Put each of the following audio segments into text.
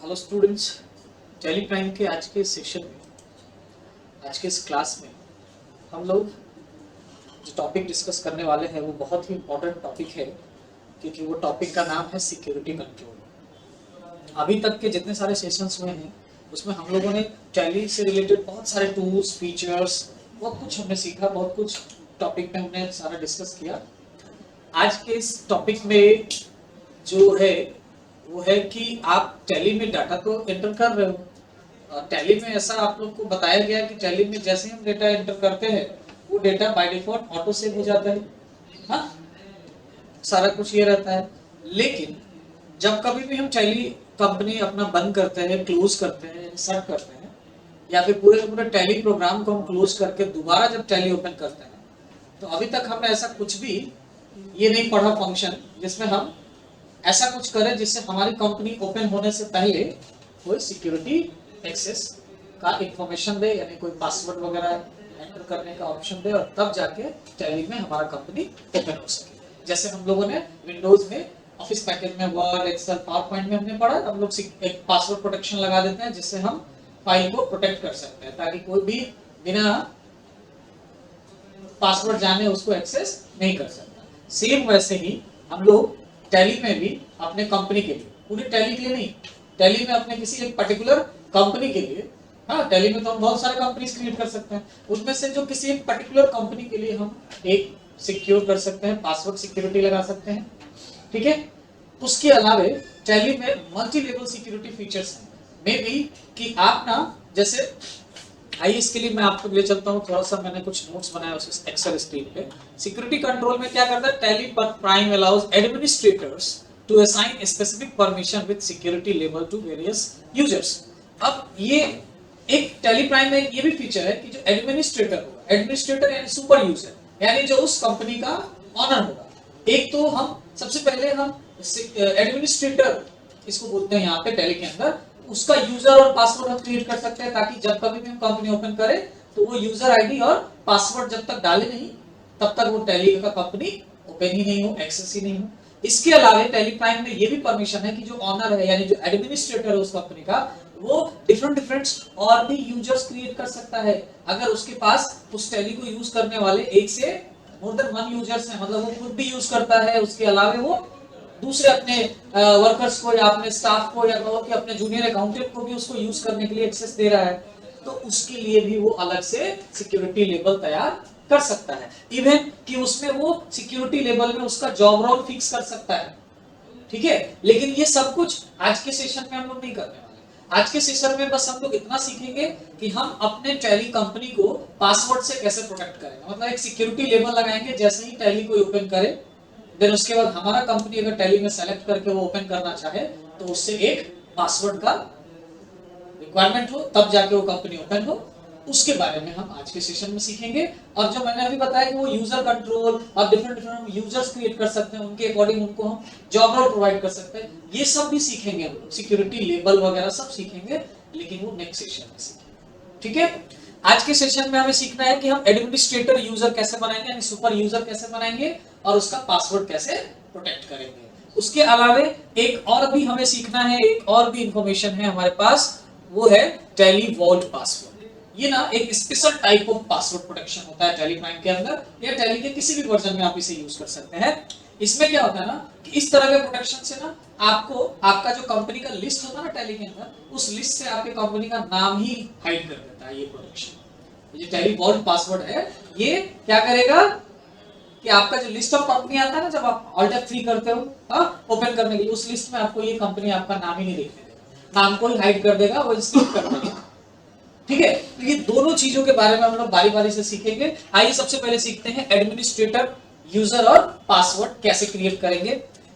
Hello students, tally prime के आज के सेशन में, आज के इस क्लास में हम लोग जो टॉपिक डिस्कस करने वाले हैं वो बहुत ही इम्पोर्टेंट टॉपिक है, क्योंकि वो टॉपिक का नाम है सिक्योरिटी कंट्रोल। अभी तक के जितने सारे सेशंस हुए हैं उसमें हम लोगों ने टैली से रिलेटेड बहुत सारे टूल्स, फीचर्स, बहुत कुछ हमने सीखा, बहुत कुछ टॉपिक पे हमने सारा डिस्कस किया। आज के इस टॉपिक में जो है वो है कि आप टैली में डाटा तो एंटर कर रहे हो। टैली में ऐसा आप लोग को बताया गया कि टैली में जैसे हम डेटा एंटर करते हैं वो data by default auto save हो जाता है। हाँ, सारा कुछ ये रहता है। लेकिन जब कभी भी हम टैली कंपनी अपना बंद करते हैं, क्लोज करते हैं, इंसर्ट करते हैं, या फिर पूरे के पूरे टैली प्रोग्राम को हम क्लोज करके दोबारा जब टैली ओपन करते हैं, तो अभी तक हमने ऐसा कुछ भी ये नहीं पढ़ा फंक्शन जिसमें हम ऐसा कुछ करें जिससे हमारी कंपनी ओपन होने से पहले कोई सिक्योरिटी एक्सेस का इंफॉर्मेशन दे, यानी कोई पासवर्ड वगैरह एंटर करने का ऑप्शन दे और तब जाके टैली में हमारा कंपनी ओपन हो सके। जैसे हम लोगों ने विंडोज में ऑफिस पैकेज में, वर्ड, एक्सेल, पावर पॉइंट में हमने पढ़ा, हम लोग एक पासवर्ड प्रोटेक्शन लगा देते हैं जिससे हम फाइल को प्रोटेक्ट कर सकते हैं ताकि कोई भी बिना पासवर्ड जाने उसको एक्सेस नहीं कर सकता। सेम वैसे ही हम लोग टैली में भी अपने कंपनी के लिए, पूरी टैली के लिए नहीं, टैली में अपने किसी एक पर्टिकुलर कंपनी के लिए, हाँ टैली में तो हम बहुत सारे कंपनीज क्रिएट कर सकते हैं, उसमें से जो किसी एक पर्टिकुलर कंपनी के लिए हम एक सिक्योर कर सकते हैं, पासवर्ड सिक्योरिटी लगा सकते हैं। ठीक है, उसके अलावा टैली में मल्टी लेवल सिक्योरिटी फीचर्स हैं। मे बी कि आप ना, जैसे आइए इसके लिए मैं आपको ले चलता हूँ, थोड़ा सा मैंने कुछ नोट्स बनाया उस एक्सेल स्क्रीन पे। सिक्योरिटी कंट्रोल में क्या करता है, टैली पर prime allows administrators to assign specific permission with security level to various users. अब ये एक टैली प्राइम में ये भी फीचर है कि जो एडमिनिस्ट्रेटर होगा, एडमिनिस्ट्रेटर यानी सुपर यूजर, यानी जो उस कंपनी का ऑनर होगा। एक तो हम सबसे पहले हम एडमिनिस्ट्रेटर इसको बोलते हैं यहाँ पे टैली के अंदर, उसका यूजर और पासवर्ड हम क्रिएट कर सकते हैं ताकि जब कभी भी हम कंपनी ओपन करें तो वो यूजर आईडी और पासवर्ड जब तक डाले नहीं तब तक वो टैली का कंपनी ओपन ही नहीं हो, एक्सेस ही नहीं हो। इसके अलावा टैली प्राइम में ये भी परमिशन है कि जो ऑनर है यानी जो एडमिनिस्ट्रेटर है उस कंपनी का, वो डिफरेंट और भी यूजर्स क्रिएट कर सकता है अगर उसके पास उस टैली को यूज करने वाले एक से मोर देन वन यूजर्स हैं। मतलब वो खुद भी यूज करता है, उसके अलावा वो दूसरे अपने वर्कर्स को या अपने स्टाफ को या कि अपने जूनियर अकाउंटेंट को भी उसको यूज करने के लिए एक्सेस दे रहा है, तो उसके लिए भी वो अलग से सिक्योरिटी लेवल तैयार कर सकता है। इवन कि उसमें वो सिक्योरिटी लेवल में उसका जॉब रोल फिक्स कर सकता है। ठीक है, लेकिन ये सब कुछ आज के सेशन में हम लोग नहीं करने वाले। आज के सेशन में बस हम लोग इतना सीखेंगे कि हम अपने टैली कंपनी को पासवर्ड से कैसे प्रोटेक्ट करेंगे। मतलब एक सिक्योरिटी लेवल लगाएंगे जैसे ही टैली को ओपन करे, देन उसके बाद हमारा कंपनी अगर टैली में सेलेक्ट करके वो ओपन करना चाहे तो उससे एक पासवर्ड का रिक्वायरमेंट हो, तब जाके वो कंपनी ओपन हो। उसके बारे में हम आज के सेशन में सीखेंगे। और जो मैंने अभी बताया कि वो यूजर कंट्रोल और डिफरेंट यूजर्स क्रिएट कर सकते हैं, उनके अकॉर्डिंग उनको हम जॉब रोल प्रोवाइड कर सकते हैं, ये सब भी सीखेंगे हम लोग। सिक्योरिटी लेवल वगैरह सब सीखेंगे, लेकिन वो नेक्स्ट सेशन में सीखेंगे। ठीक है, आज के सेशन में हमें सीखना है कि हम एडमिनिस्ट्रेटर यूजर कैसे बनाएंगे, यानी सुपर यूजर कैसे बनाएंगे और उसका पासवर्ड कैसे प्रोटेक्ट करेंगे। उसके अलावा एक और भी हमें सीखना है, एक और भी इंफॉर्मेशन है हमारे पास, वो है टैली वॉल्ट पासवर्ड। ये ना एक special type of password protection होता है टैली प्राइम के अंदर, या टैली के किसी भी वर्जन में आप इसे यूज कर सकते हैं। इसमें क्या होता है ना कि इस तरह के प्रोटेक्शन से ना आपको आपका जो कंपनी का लिस्ट होता है ना टैली के अंदर, उस लिस्ट से आपके कंपनी का नाम ही हाइड कर देता है। ये प्रोटेक्शन, ये टैली वॉल्ट पासवर्ड है, ये क्या करेगा कि आपका जो लिस्ट ऑफ कंपनी आता है ना, जब आप ऑल्ट F3 करते हो ओपन करने के लिए, उस लिस्ट में आपको ये कंपनी आपका नाम ही नहीं दिखने देगा, नाम को ही हाइड कर देगा, वो स्किप कर देगा। ठीक है, तो ये दोनों चीजों के बारे में हम लोग बारी बारी से सीखेंगे। आइए सबसे पहले सीखते हैं एडमिनिस्ट्रेटर यूजर और पासवर्ड कैसे क्रिएट करेंगे।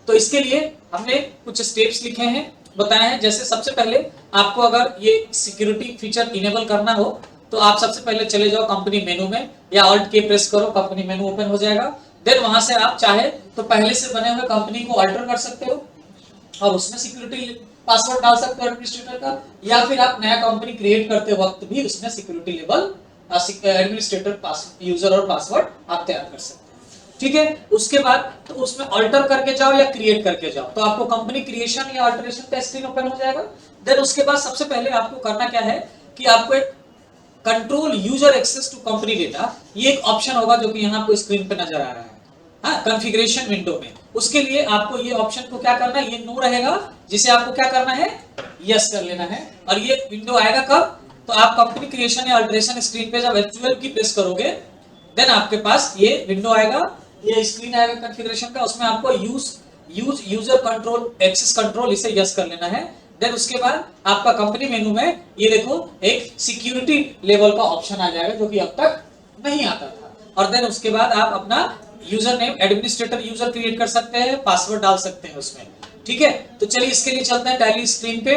तो इसके लिए हमने कुछ स्टेप्स लिखे हैं, बताए हैं। जैसे सबसे पहले आपको अगर ये सिक्योरिटी फीचर इनेबल करना हो तो आप सबसे पहले चले जाओ कंपनी मेनू में, या ऑल्ट के प्रेस करो, कंपनी मेनू ओपन हो जाएगा। देन वहां से आप चाहे तो पहले से बने हुए कंपनी को अल्टर कर सकते हो और उसमें सिक्योरिटी पासवर्ड डाल सकते हो एडमिनिस्ट्रेटर का, या फिर आप नया कंपनी क्रिएट करते वक्त भी उसमें सिक्योरिटी लेवल एडमिनिस्ट्रेटर यूजर और पासवर्ड आप तैयार कर सकते हैं। ठीक है, उसके बाद तो उसमें अल्टर करके जाओ या क्रिएट करके जाओ, तो आपको कंपनी क्रिएशन या अल्टरेशन का स्क्रीन ओपन हो जाएगा। देन उसके बाद सबसे पहले आपको करना क्या है कि आपको एक control user access to company data, ये एक ऑप्शन होगा जो कि यहाँ पे स्क्रीन पे नजर आ रहा है, हाँ, कॉन्फ़िगरेशन विंडो में। उसके लिए आपको ये ऑप्शन को क्या करना है, ये नो रहेगा, जिसे आपको क्या करना है, यस कर लेना है। और ये विंडो आएगा कब, तो आप कंपनी क्रिएशन या अल्टरेशन स्क्रीन पे जब F12 की प्रेस करोगे, देन आपके पास ये विंडो आएगा, ये स्क्रीन आएगा कॉन्फ़िगरेशन का, उसमें आपको use user control access control, इसे यस कर लेना है। देन उसके बाद आपका कंपनी मेनू में ये देखो एक सिक्योरिटी लेवल का ऑप्शन आ जाएगा जो कि अब तक नहीं आता था। और देन उसके बाद आप अपना user name administrator user create कर सकते हैं, पासवर्ड डाल सकते हैं उसमें, ठीक है। तो चलिए इसके लिए चलते हैं टैली स्क्रीन पे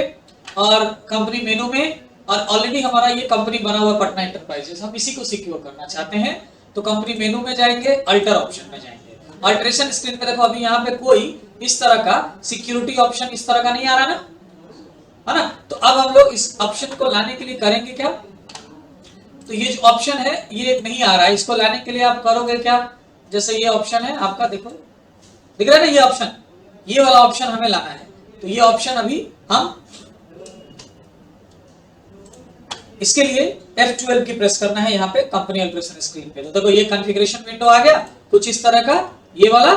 और कंपनी मेनू में। और ऑलरेडी हमारा ये कंपनी बना हुआ पटना एंटरप्राइजेस, हम इसी को सिक्योर करना चाहते हैं। तो कंपनी मेनू में जाएंगे, अल्टर ऑप्शन में जाएंगे, अल्टरेशन स्क्रीन पे देखो अभी यहाँ पे कोई इस तरह का सिक्योरिटी ऑप्शन इस तरह का नहीं आ रहा ना, है ना। तो अब हम लोग इस ऑप्शन को लाने के लिए करेंगे क्या, तो ये जो ऑप्शन है ये नहीं आ रहा है, इसको लाने के लिए आप करोगे क्या, जैसे ये ऑप्शन है आपका, देखो दिख रहा है ना ये ऑप्शन, ये वाला ऑप्शन हमें लाना है। तो ये ऑप्शन अभी हम इसके लिए F12 की प्रेस करना है यहाँ पे कंपनी अल्टरेशन स्क्रीन पे। तो देखो ये कॉन्फ़िगरेशन विंडो आ गया कुछ इस तरह का, ये वाला।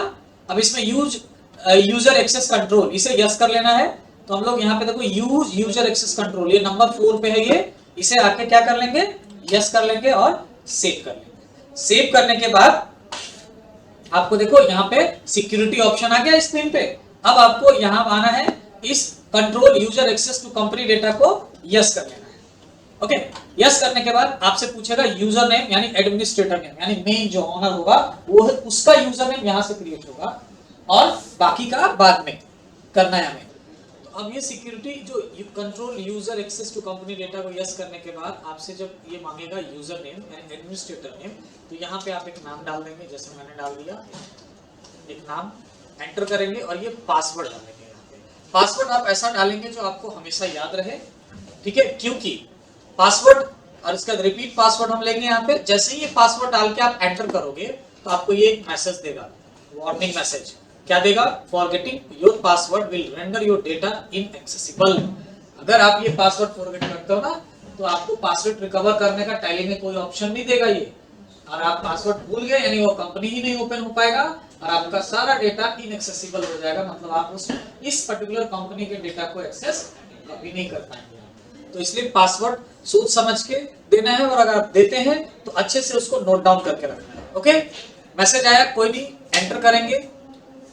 अब इसमें यूजर एक्सेस कंट्रोल, इसे यस कर लेना है। तो हम लोग यहाँ पे देखो यूज यूजर एक्सेस कंट्रोल, ये नंबर 4 पे है, ये इसे आके क्या कर लेंगे, यस कर लेंगे और सेव कर लेंगे। सेव करने के बाद आपको देखो यहाँ पे सिक्योरिटी ऑप्शन आ गया स्क्रीन पे। अब आपको यहाँ आना है, इस control user access to company data को यस कर लेना है। ओके, यस करने के बाद आपसे पूछेगा यूजर नेम यानी एडमिनिस्ट्रेटर नेम, यानी मेन जो ओनर होगा वो है उसका यूजर नेम यहाँ से क्रिएट होगा और बाकी का बाद में करना है हमें। तो अब ये सिक्योरिटी जो control user access to company data को यस करने के बाद आपसे जब ये मांगेगा यूजर नेम यानी एडमिनिस्ट्रेटर नेम, तो यहाँ पे आप एक नाम डाल देंगे, जैसे मैंने डाल दिया एक नाम, एंटर करेंगे और ये पासवर्ड डालेंगे। यहाँ पे पासवर्ड आप ऐसा डालेंगे जो आपको हमेशा याद रहे, ठीक है, क्योंकि पासवर्ड और इसका रिपीट पासवर्ड हम लेंगे यहाँ पे। जैसे ही ये पासवर्ड डाल के आप एंटर करोगे तो आपको ये एक मैसेज देगा, वार्निंग मैसेज, क्या देगा, forgetting your password will render your data inaccessible. अगर आप ये पासवर्ड फॉरगेट करते हो ना तो आपको पासवर्ड रिकवर करने का टैली में कोई ऑप्शन नहीं देगा ये, और आप पासवर्ड भूल गए यानी वो कंपनी ही नहीं ओपन हो पाएगा और आपका सारा डेटा इनएक्सेसिबल हो जाएगा, मतलब आप उस इस पर्टिकुलर कंपनी के डेटा को एक्सेस कभी नहीं कर पाएंगे। तो इसलिए पासवर्ड सोच समझ के देना है और अगर आप देते हैं तो अच्छे से उसको नोट डाउन करके रखना है। ओके, मैसेज आया, कोई नहीं, एंटर करेंगे,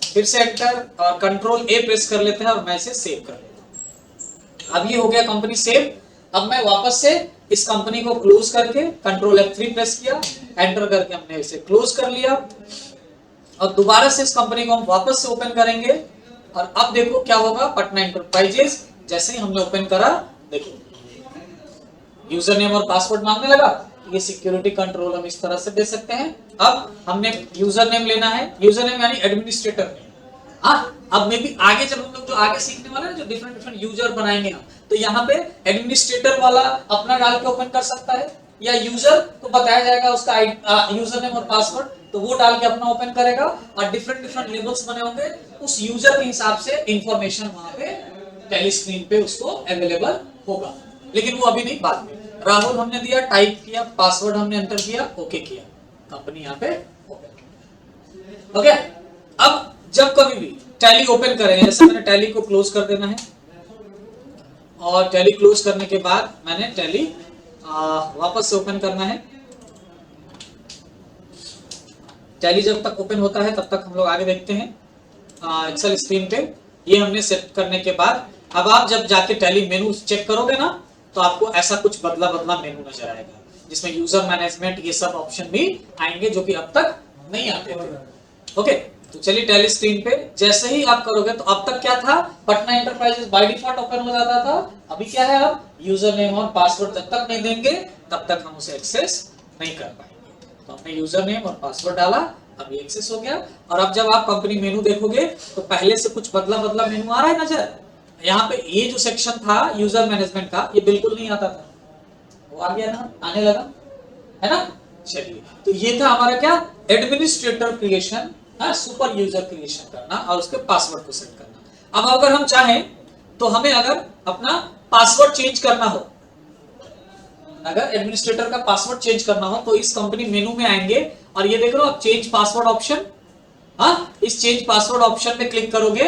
फिर से एंटर और कंट्रोल ए प्रेस कर लेते हैं और मैं इसे सेव कर लेता हूं। अब ये हो गया कंपनी सेव। अब मैं वापस से इस कंपनी को क्लोज करके कंट्रोल F3 प्रेस किया, एंटर करके हमने इसे क्लोज कर लिया और दोबारा से इस कंपनी को हम वापस से ओपन करेंगे। और अब देखो क्या होगा, पटना एंटरप्राइजेस जैसे ही हमने ओपन करा, देखो यूजर नेम और पासवर्ड मांगने लगा। ये सिक्योरिटी कंट्रोल हम इस तरह से दे सकते हैं। अब हमने यूजर नेम लेना है, यूजर नेम यानी एडमिनिस्ट्रेटर नेम। हाँ, अब मे भी आगे जब हम लोग जो आगे सीखने वाले हैं, जो डिफरेंट यूजर बनाएंगे हम, तो यहाँ पे एडमिनिस्ट्रेटर वाला अपना डाल के ओपन कर सकता है, या यूजर को बताया जाएगा उसका यूजर नेम और पासवर्ड, तो वो डाल के अपना ओपन करेगा और डिफरेंट लेवल्स बने होंगे, उस यूजर के हिसाब से इंफॉर्मेशन वहां पे टेली स्क्रीन पे उसको अवेलेबल होगा। लेकिन वो अभी नहीं, बाद में। राहुल हमने दिया, टाइप किया, पासवर्ड हमने एंटर किया, ओके किया, कंपनी यहाँ पे ओपन। ओके, अब जब कभी भी टैली ओपन करेंगे, जैसे मैंने टैली को क्लोज कर देना है और टैली क्लोज करने के बाद मैंने टैली वापस से ओपन करना है। टैली जब तक ओपन होता है तब तक हम लोग आगे देखते हैं एक्सेल स्क्रीन पे। ये हमने सेट करने के बाद अब आप जब जाके टैली मेनू चेक करोगे ना तो आपको ऐसा कुछ बदला मेनू नजर आएगा, जिसमें यूजर मैनेजमेंट ये सब ऑप्शन भी आएंगे जो कि अब तक नहीं आते थे। ओके, तो चलिए टैली स्क्रीन पे जैसे ही आप करोगे तो अब तक क्या था, Patna enterprises by default open हो जाता था। अभी क्या है, अब यूजर नेम और पासवर्ड जब तक नहीं देंगे तब तक हम उसे एक्सेस नहीं कर पाएंगे। तो हमने यूजर नेम और पासवर्ड डाला, अभी एक्सेस हो गया। और अब जब आप कंपनी मेनू देखोगे तो पहले से कुछ बदला मेनू आ रहा है नजर। यहाँ पे ये जो सेक्शन था यूजर मैनेजमेंट का, ये बिल्कुल नहीं आता था, वो आ गया ना, आने लगा है ना। चलिए, तो ये था हमारा क्या, administrator creation, super user creation करना और उसके पासवर्ड को सेट करना। अब अगर हम चाहें तो हमें अगर अपना पासवर्ड चेंज करना हो, अगर एडमिनिस्ट्रेटर का पासवर्ड चेंज करना हो तो इस कंपनी मेनू में आएंगे और ये देख लो आप चेंज पासवर्ड ऑप्शन, हाँ इस चेंज पासवर्ड ऑप्शन में क्लिक करोगे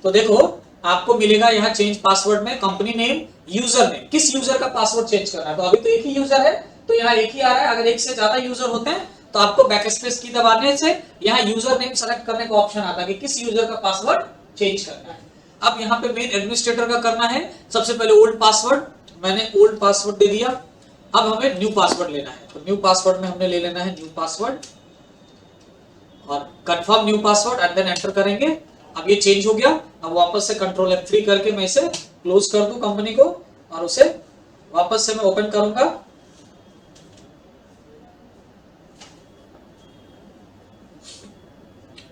तो देखो आपको मिलेगा यहाँ चेंज पासवर्ड में कंपनी नेम, यूजर नेम, किस यूजर का पासवर्ड चेंज करना है। तो अभी तो एक ही यूजर है तो यहाँ एक ही आ रहा है, अगर एक से ज्यादा यूजर होते हैं तो आपको बैक स्पेस की दबाने से यहाँ यूजर नेम सेलेक्ट करने का ऑप्शन आता है कि किस यूजर का पासवर्ड चेंज करना है। अब यहाँ पे मेन एडमिनिस्ट्रेटर का करना है, सबसे पहले ओल्ड पासवर्ड, मैंने ओल्ड पासवर्ड दे दिया। अब हमें न्यू पासवर्ड लेना है, तो न्यू पासवर्ड में हमने ले लेना है न्यू पासवर्ड और confirm new password and then enter करेंगे। अब ये चेंज हो गया। अब वापस से कंट्रोल F3 करके मैं इसे क्लोज कर दूं कंपनी को और उसे वापस से मैं ओपन करूंगा।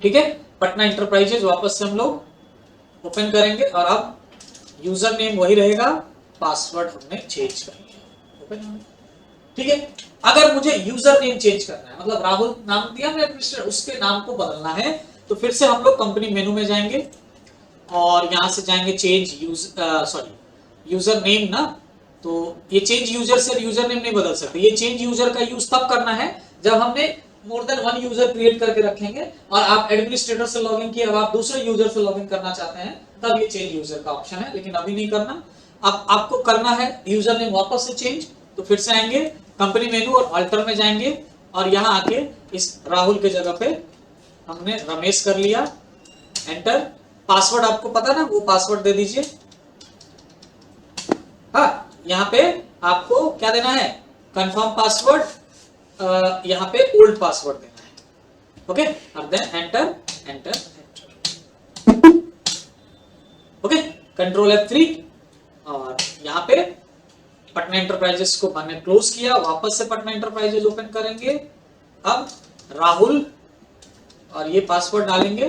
ठीक है, पटना इंटरप्राइजेज वापस से हम लोग ओपन करेंगे और अब यूजर नेम वही रहेगा, पासवर्ड हमने चेंज कर लिया, ओपन। ठीक है, अगर मुझे यूजर नेम चेंज करना है, मतलब राहुल नाम दिया मैं एडमिनिस्ट्रेटर, उसके नाम को बदलना है तो फिर से हम लोग कंपनी मेनू में जाएंगे और यहां से जाएंगे चेंज यूजर नेम ना, तो ये चेंज यूजर से यूजर नेम नहीं बदल सकते। ये चेंज यूजर का यूज तब करना है जब हमने more than one user create करके रखेंगे और आप एडमिनिस्ट्रेटर से लॉगिन किए, अब आप दूसरे यूजर से लॉगिन करना चाहते हैं तब ये चेंज यूजर का ऑप्शन है, लेकिन अभी नहीं करना। अब आपको करना है यूजर नेम वापस से चेंज, तो फिर से आएंगे कंपनी मेनू और अल्टर में जाएंगे और यहां आके इस राहुल के जगह पे हमने रमेश कर लिया, एंटर। पासवर्ड आपको पता ना, वो पासवर्ड दे दीजिए। हाँ, यहाँ पे आपको क्या देना है, कंफर्म पासवर्ड, यहाँ पे ओल्ड पासवर्ड देना है। ओके, अब then enter enter enter. Okay, control F3 और यहाँ पे पटना इंटरप्राइजेस को मैंने क्लोज किया, वापस से पटना इंटरप्राइजेस ओपन करेंगे। अब राहुल और ये पासवर्ड डालेंगे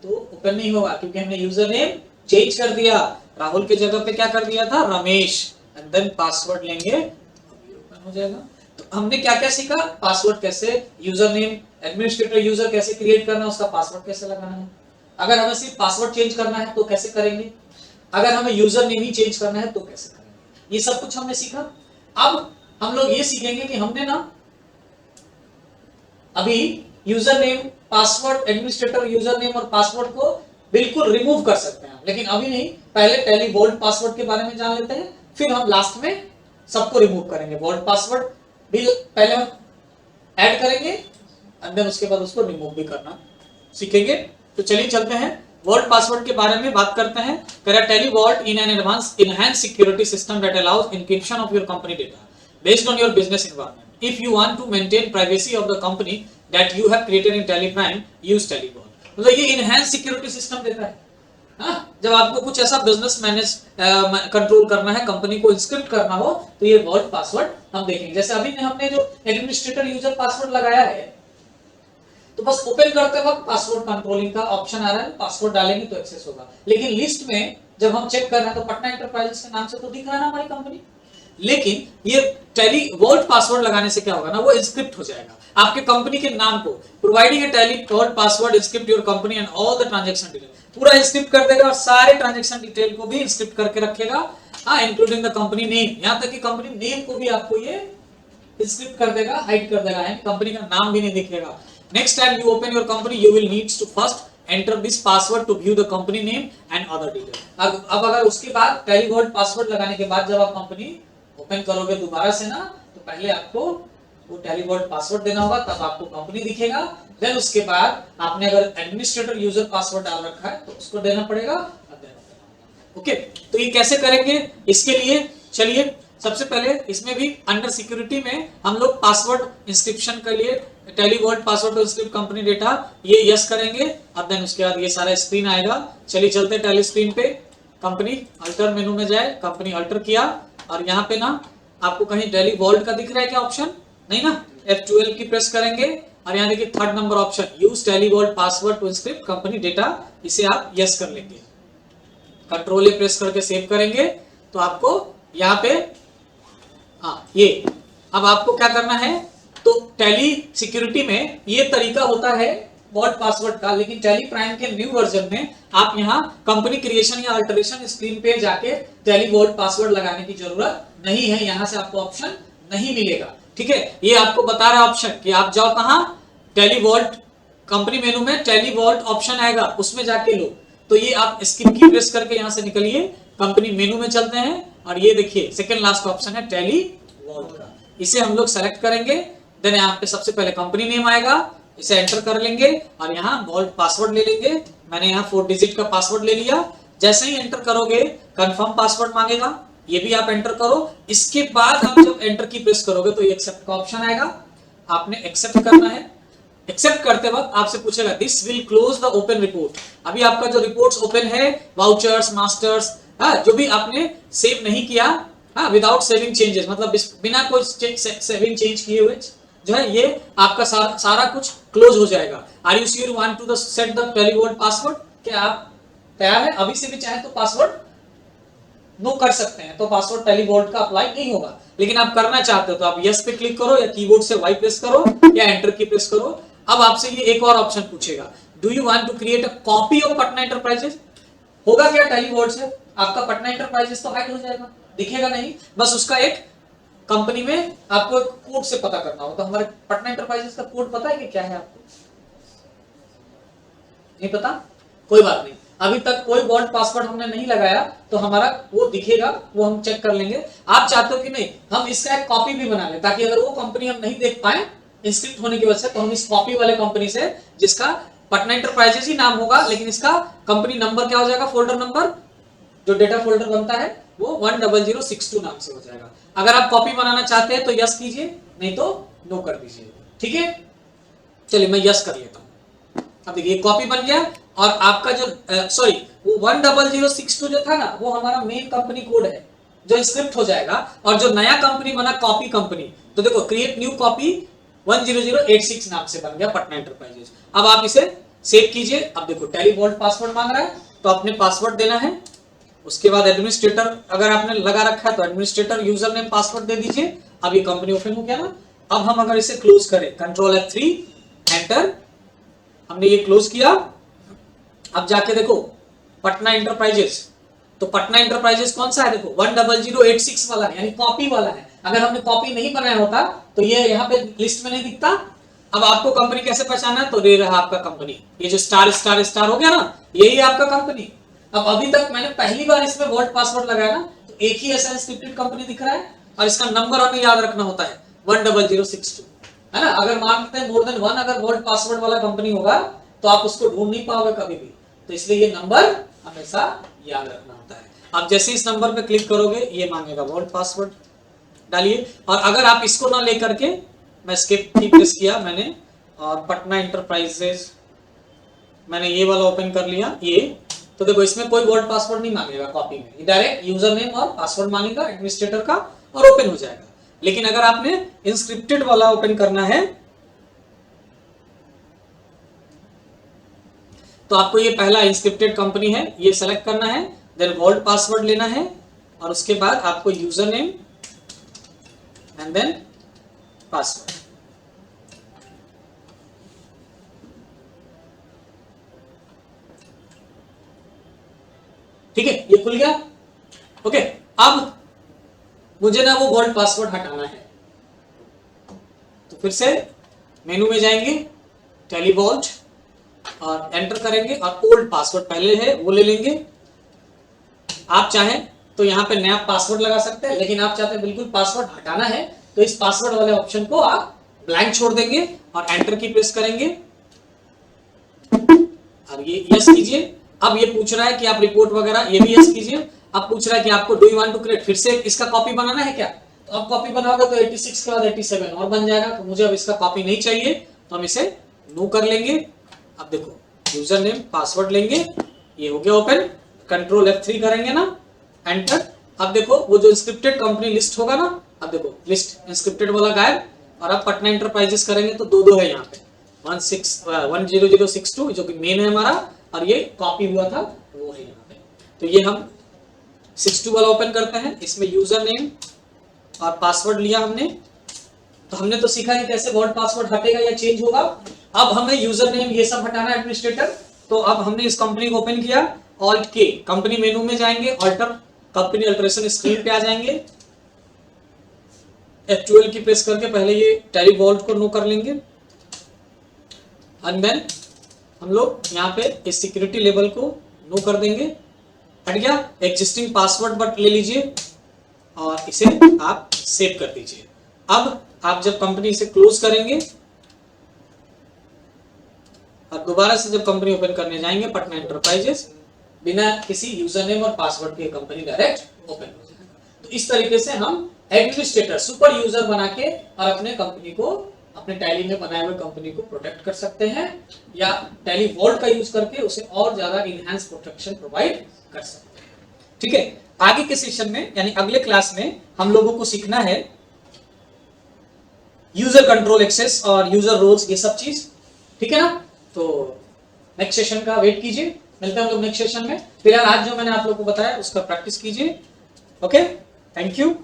तो ओपन नहीं होगा क्योंकि हमने यूजर नेम चेंज कर दिया, राहुल के जगह पे क्या कर दिया था, रमेश, एंड देन पासवर्ड लेंगे, ओपन हो जाएगा। तो हमने क्या क्या सीखा, पासवर्ड कैसे, यूजर नेम, एडमिनिस्ट्रेटर यूजर कैसे क्रिएट करना है, उसका पासवर्ड कैसे लगाना है, अगर हमें सिर्फ पासवर्ड चेंज करना है तो कैसे करेंगे, अगर हमें यूजर नेम ही चेंज करना है तो कैसे करेंगे, ये सब कुछ हमने सीखा। अब हम लोग ये सीखेंगे कि हमने ना अभी user name, password, administrator user name और पासवर्ड को बिल्कुल रिमूव कर सकते हैं, लेकिन अभी नहीं, पहले टैली वोल्ट पासवर्ड के बारे में जान लेते हैं, फिर हम लास्ट में सबको रिमूव करेंगे। वोल्ट पासवर्ड भी पहले हम ऐड करेंगे एंड देन उसके बाद उसको रिमूव भी करना सीखेंगे। तो चलिए चलते हैं, वोल्ट पासवर्ड के बारे में बात करते हैं। Tally vault in an enhanced security system that allows encryption of your company data based on your business environment. If you want to maintain privacy of the company that you have created in Teleprime, use TeleVault। मतलब ये enhance security system देता है। हाँ, जब आपको कुछ ऐसा business manage control करना है, कंपनी को इंस्क्रिप्ट करना हो, तो ये वॉल्ट पासवर्ड हम देखेंगे। जैसे अभी हमने जो एडमिनिस्ट्रेटर यूजर पासवर्ड लगाया है, तो बस ओपन करते वक्त पासवर्ड कंट्रोलिंग का ऑप्शन आ रहा है, पासवर्ड डालेंगे तो एक्सेस होगा, लेकिन लिस्ट में जब हम चेक कर रहे हैं तो पटना इंटरप्राइजेस के नाम से तो दिख रहा है ना हमारी कंपनी, लेकिन ये टैली वोल्ट पासवर्ड लगाने से क्या होगा ना, वो इंस्क्रिप्ट हो जाएगा आपके कंपनी के नाम को। Providing a Tally vault password encrypt your company and all the transaction detail, पूरा इंस्क्रिप्ट कर देगा और सारे ट्रांजैक्शन डिटेल को भी इंस्क्रिप्ट करके रखेगा, हाँ, इंक्लूडिंग द कंपनी नेम, यहां तक कि कंपनी नेम को भी आपको ये इंस्क्रिप्ट कर देगा, हाइड कर देगा, कंपनी का नाम भी नहीं दिखेगा। Next time you open your company you will needs to first enter this password to view the company name and other detail. अब अगर उसके बाद टैली वोल्ट पासवर्ड लगाने के बाद जब आप कंपनी ओपन करोगे दोबारा से ना, तो पहले आपको वो टैली वोल्ट पासवर्ड देना होगा, तब आपको कंपनी दिखेगा। देन उसके बाद आपने अगर एडमिनिस्ट्रेटर यूजर पासवर्ड डाल रखा है तो उसको देना पड़ेगा। ओके, तो ये कैसे करेंगे, इसके लिए चलिए सबसे पहले इसमें भी अंडर सिक्योरिटी में हम लोग पासवर्ड इंस्क्रिप्शन के लिए Tally vault password to encrypt company data, ये यस करेंगे। अब देन उसके बाद ये सारा स्क्रीन आएगा। चलिए चलते हैं टैली स्क्रीन पे, कंपनी अल्टर मेनू में जाए, कंपनी अल्टर किया और यहाँ पे ना आपको कहीं टैली वोल्ट का दिख रहा है क्या ऑप्शन, नहीं ना, F12 की प्रेस करेंगे और यहाँ देखिए third number option use Tally vault password to encrypt company data, इसे आप यस कर लेंगे। कंट्रोल ए प्रेस करके सेव करेंगे तो आपको यहाँ पे ये अब आपको क्या करना है, तो टैली सिक्योरिटी में ये तरीका होता है वॉल्ट पासवर्ड का, लेकिन टैली प्राइम के न्यू वर्जन में आप यहाँ कंपनी क्रिएशन या अल्टरेशन स्क्रीन पे जाके टैली वॉल्ट पासवर्ड लगाने की जरूरत नहीं है, यहाँ से आपको ऑप्शन नहीं मिलेगा। ठीक है, ये आपको बता रहा है ऑप्शन कि आप जाओ कहाँ, टैली वॉल्ट कंपनी मेनू में टैली वॉल्ट ऑप्शन आएगा, उसमें जाके लो। तो ये आप स्किप की प्रेस करके यहाँ से निकलिए, कंपनी मेनू में चलते हैं और ये देखिए सेकंड लास्ट ऑप्शन है टैली वॉल्ट का, इसे हम लोग सेलेक्ट करेंगे। देन यहाँ पे सबसे पहले कंपनी नेम आएगा, इसे एंटर कर लेंगे और यहाँ वॉल्ट पासवर्ड ले लेंगे। मैंने यहाँ 4 डिजिट का पासवर्ड ले लिया। जैसे ही एंटर करोगे कंफर्म पासवर्ड मांगेगा, ये भी आप एंटर करो। इसके बाद आप जब एंटर की प्रेस करोगे तो एक्सेप्ट का ऑप्शन आएगा, आपने एक्सेप्ट करना है। एक्सेप्ट करते वक्त आपसे पूछेगा this will close the open report. अभी आपका जो रिपोर्ट्स ओपन है, वाउचर्स, मास्टर्स, जो भी आपने सेव नहीं किया, विदाउट सेविंग चेंजेस, मतलब बिना कोई सेविंग चेंज किए हुए जो है, ये आपका सारा कुछ क्लोज हो जाएगा। Are you sure want to set the Tally vault password? क्या आप तैयार है? अभी से भी चाहे तो पासवर्ड नो कर सकते हैं, तो पासवर्ड टैली वॉल्ट का अप्लाई नहीं होगा। लेकिन आप करना चाहते हो तो आप यस पे क्लिक करो या कीबोर्ड से वाई प्रेस करो या एंटर की प्रेस करो। अब आपसे ये एक और ऑप्शन पूछेगा, do you want to create a copy of Patna Enterprises? होगा क्या टैली वॉल्ट से? आपका पटना एंटरप्राइजेस तो हाइड हो जाएगा, दिखेगा नहीं, बस उसका एक कंपनी में आपको एक कोड से पता करना होगा। तो हमारे पटना एंटरप्राइजेस का कोड पता है कि क्या है? आपको नहीं पता? कोई बात नहीं, अभी तक कोई वॉल्ट पासवर्ड हमने नहीं लगाया तो हमारा वो दिखेगा, वो हम चेक कर लेंगे। आप चाहते हो कि नहीं हम इसका एक कॉपी भी बना लें, ताकि अगर वो कंपनी हम नहीं देख पाए इंस्क्रिप्ट होने की वजह से, तो हम इस कॉपी वाले कंपनी से, जिसका पटना एंटरप्राइजेस ही नाम होगा लेकिन इसका कंपनी नंबर क्या हो जाएगा, फोल्डर नंबर, जो डेटा फोल्डर बनता है वो 10062 नाम से हो जाएगा। अगर आप कॉपी बनाना चाहते हैं तो यस कीजिए, नहीं तो नो कर दीजिए। ठीक है, चलिए मैं यस कर लेता हूं। अब देखिए कॉपी बन गया और आपका जो सॉरी वो 10062 जो था ना, वो हमारा मेन कंपनी कोड है जो स्क्रिप्ट हो जाएगा। और जो नया कंपनी बना कॉपी कंपनी, तो देखो क्रिएट न्यू कॉपी 10086 नाम से बन गया पटना एंटरप्राइजेस। अब आप इसे सेव कीजिए। अब देखो टैली वॉल्ट पासवर्ड मांग रहा है तो अपने पासवर्ड देना है। उसके बाद एडमिनिस्ट्रेटर अगर आपने लगा रखा है तो एडमिनिस्ट्रेटर यूजर नेम पासवर्ड दे दीजिए। अब ये कंपनी ओपन हो गया ना। अब हम अगर इसे क्लोज करें, कंट्रोल F3 एंटर, हमने ये क्लोज किया। अब जाके देखो पटना एंटरप्राइजेस, तो पटना एंटरप्राइजेस कौन सा है? देखो 10086 वाला है, यानी कॉपी वाला है। अगर हमने कॉपी नहीं बनाया होता तो ये यहाँ पे लिस्ट में नहीं दिखता। अब आपको कंपनी कैसे पहचाना है? तो ये रहा आपका कंपनी, ये जो स्टार स्टार स्टार हो गया ना, यही है आपका कंपनी। अब अभी तक मैंने पहली बार इसमें वॉल्ट पासवर्ड लगाया ना, तो एक ही ऐसा इंस्क्रिप्टेड कंपनी दिख रहा है और इसका नंबर हमें याद रखना होता है 10062, है ना। अगर मानते हैं मोर देन 1 अगर वॉल्ट पासवर्ड वाला कंपनी होगा तो आप उसको ढूंढ नहीं पाओगे कभी भी, तो इसलिए ये नंबर हमेशा याद रखना होता है। आप जैसे इस नंबर पे क्लिक करोगे ये मांगेगा वॉल्ट पासवर्ड डालिए। और अगर आप इसको ना लेकर के, मैं स्किप की प्रेस किया मैंने और पटना एंटरप्राइजेस मैंने ये वाला ओपन कर लिया ये, तो देखो इसमें कोई वॉल्ट पासवर्ड नहीं मांगेगा कॉपी में, डायरेक्ट यूजर नेम और पासवर्ड मांगेगा एडमिनिस्ट्रेटर का और ओपन हो जाएगा। लेकिन अगर आपने इंस्क्रिप्टेड वाला ओपन करना है तो आपको ये पहला इंस्क्रिप्टेड कंपनी है ये सेलेक्ट करना है, देन वॉल्ट पासवर्ड लेना है और उसके बाद आपको user name and then password. ठीक है, ये खुल गया। ओके, अब मुझे ना वो वॉल्ट पासवर्ड हटाना है, तो फिर से मेनू में जाएंगे, टैली वॉल्ट और एंटर करेंगे और ओल्ड पासवर्ड पहले है वो ले लेंगे। आप चाहें तो यहाँ पे नया पासवर्ड लगा सकते हैं, लेकिन आप चाहते हैं बिल्कुल पासवर्ड हटाना है तो इस पासवर्ड वाले ऑप्शन को आप ब्लैंक छोड़ देंगे और एंटर की प्रेस करेंगे और ये यस कीजिए। अब ये पूछ रहा है कि आप रिपोर्ट वगैरह, ये भी यस कीजिए। अब पूछ रहा है कि आपको do you want to create, फिर से इसका कॉपी बनाना है क्या? तो अब कॉपी बनाओगे तो 86 के बाद 87 और बन जाएगा, तो मुझे अब इसका कॉपी नहीं चाहिए तो हम इसे नो कर लेंगे। अब देखो यूजर नेम पासवर्ड लेंगे, ये हो गया ओपन, कंट्रोल F3 करेंगे ना, एंटर। अब देखो वो जो इंस्क्रिप्टेड कंपनी लिस्ट होगा ना, अब देखो लिस्ट इंस्क्रिप्टेड वाला गायब। और अब पटना एंटरप्राइजेस करेंगे तो दो है यहाँ पे 10062 जो कि मेन है हमारा और ये कॉपी हुआ था वो है यहाँ पे। तो ये हम 62 वाला ओपन करते हैं, इसमें यूजर नेम और पासवर्ड लिया हमने। तो हमने तो सीखा कि कैसे वॉल्ट पासवर्ड हटेगा या चेंज होगा। अब हमें यूजर नेम ये सब हटाना है एडमिनिस्ट्रेटर, तो अब हमने इस कंपनी को ओपन किया, ऑल्ट के कंपनी मेनू में जाएंगे, ऑल्टर कंपनी अल्टरेशन स्क्रीन पे आ जाएंगे, F12 की प्रेस करके पहले ये टैली वॉल्ट को नो कर लेंगे, एंड देन हम लोग यहाँ पे इस सिक्योरिटी लेवल को नो कर देंगे, हट गया। एग्जिस्टिंग पासवर्ड बट ले लीजिए और इसे आप सेव कर दीजिए। अब आप जब कंपनी से क्लोज करेंगे और दोबारा से जब कंपनी ओपन करने जाएंगे पटना एंटरप्राइजेस, बिना किसी यूजर नेम और पासवर्ड के कंपनी डायरेक्ट ओपन हो जाएगा। तो इस तरीके से हम एडमिनिस्ट्रेटर सुपर यूजर बना के और अपने कंपनी को, अपने टैली में बनाए हुए कंपनी को प्रोटेक्ट कर सकते हैं, या टैली वॉल्ट का यूज करके उसे और ज्यादा इनहैंस प्रोटेक्शन प्रोवाइड कर सकते हैं। ठीक है, आगे के सेशन में यानी अगले क्लास में हम लोगों को सीखना है यूजर कंट्रोल एक्सेस और यूजर रोल्स, ये सब चीज। ठीक है ना, तो नेक्स्ट सेशन का वेट कीजिए, मिलते हैं हम लोग नेक्स्ट सेशन में। फिलहाल आज जो मैंने आप लोगों को बताया उसका प्रैक्टिस कीजिए। Okay, thank you.